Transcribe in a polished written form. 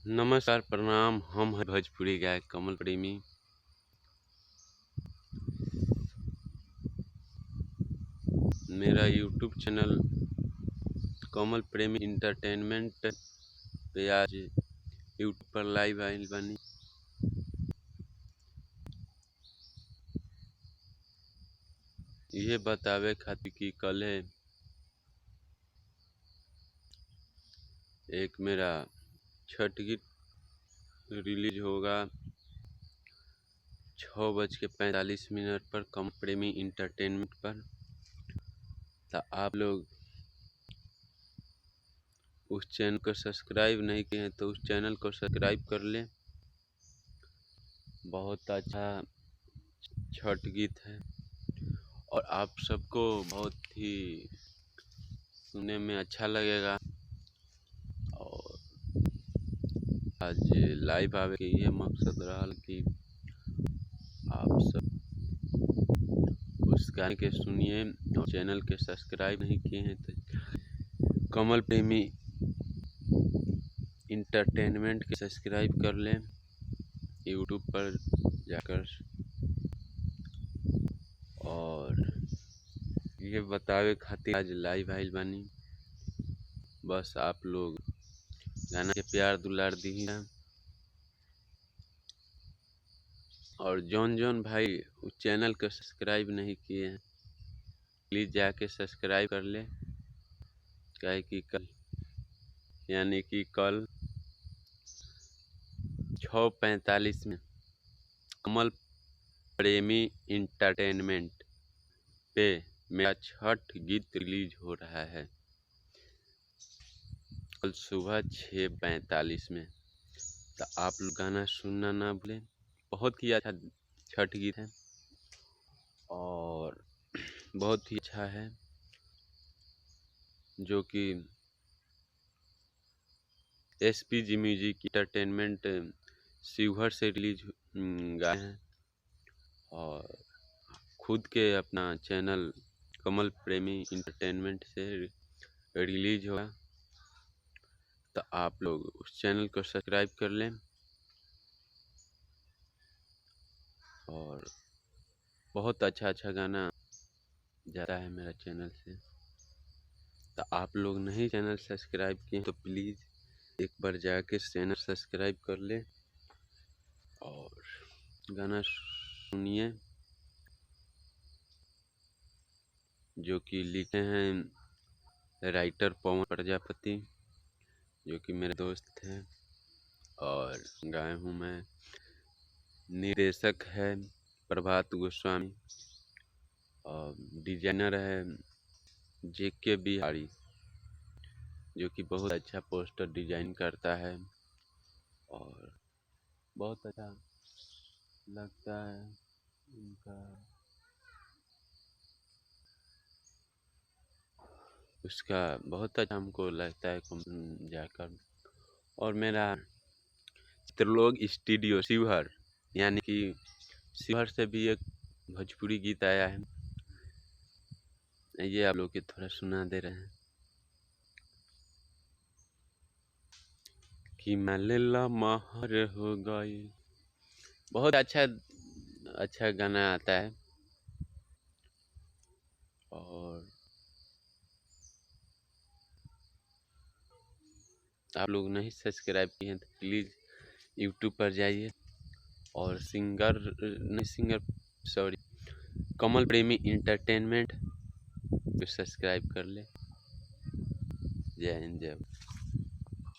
नमस्कार प्रणाम। हम हैं भोजपुरी गायक कमल प्रेमी। मेरा यूट्यूब चैनल कमल प्रेमी इंटरटेनमेंट पे आज यूट्यूब पर लाइव आइल बानी। ये बतावे खातिर कि कल एक मेरा छठ गीत रिलीज होगा 6:45 पर कमल प्रेमी इंटरटेनमेंट पर। तो आप लोग उस चैनल को सब्सक्राइब नहीं किए हैं तो उस चैनल को सब्सक्राइब कर लें। बहुत अच्छा छठ गीत है और आप सबको बहुत ही सुनने में अच्छा लगेगा। और आज लाइव आवे के ये मकसद रहा कि आप सब उस गाने के सुनिए और चैनल के सब्सक्राइब नहीं किए हैं तो कमल प्रेमी इंटरटेनमेंट के सब्सक्राइब कर लें यूट्यूब पर जाकर। और ये बतावे खातिर आज लाइव आइल बानी। बस आप लोग गाना के प्यार दुलार दी और जौन भाई उस चैनल को सब्सक्राइब नहीं किए हैं प्लीज़ जाके सब्सक्राइब कर ले। क्या कि कल 6:45 में कमल प्रेमी इंटरटेनमेंट पे मेरा छठ गीत रिलीज हो रहा है कल सुबह 6:45 में। तो आप लोग गाना सुनना ना भूलें। बहुत ही अच्छा छठ गीत है और बहुत ही अच्छा है जो कि SPG म्यूजिक इंटरटेनमेंट शिवहर से रिलीज गाए हैं और खुद के अपना चैनल कमल प्रेमी इंटरटेनमेंट से रिलीज हुआ। तो आप लोग उस चैनल को सब्सक्राइब कर लें और बहुत अच्छा गाना जाता है मेरा चैनल से। तो आप लोग नहीं चैनल सब्सक्राइब किए तो प्लीज़ एक बार जाके चैनल सब्सक्राइब कर ले और गाना सुनिए जो कि लिखे हैं राइटर पवन प्रजापति जो कि मेरे दोस्त हैं और गाए हूँ मैं। निर्देशक है प्रभात गोस्वामी और डिजाइनर है JK बिहारी जो कि बहुत अच्छा पोस्टर डिजाइन करता है और बहुत अच्छा लगता है उनका उसका बहुत अच्छा हमको लगता है जाकर। और मेरा चित्रलोक स्टूडियो शिवहर यानी कि शिवहर से भी एक भोजपुरी गीत आया है, ये आप लोग के थोड़ा सुना दे रहे हैं कि मल्ला महर हो गई। बहुत अच्छा गाना आता है और आप लोग नहीं सब्सक्राइब किए हैं तो प्लीज़ यूट्यूब पर जाइए और कमल प्रेमी इंटरटेनमेंट को सब्सक्राइब कर ले। जय हिंद जय।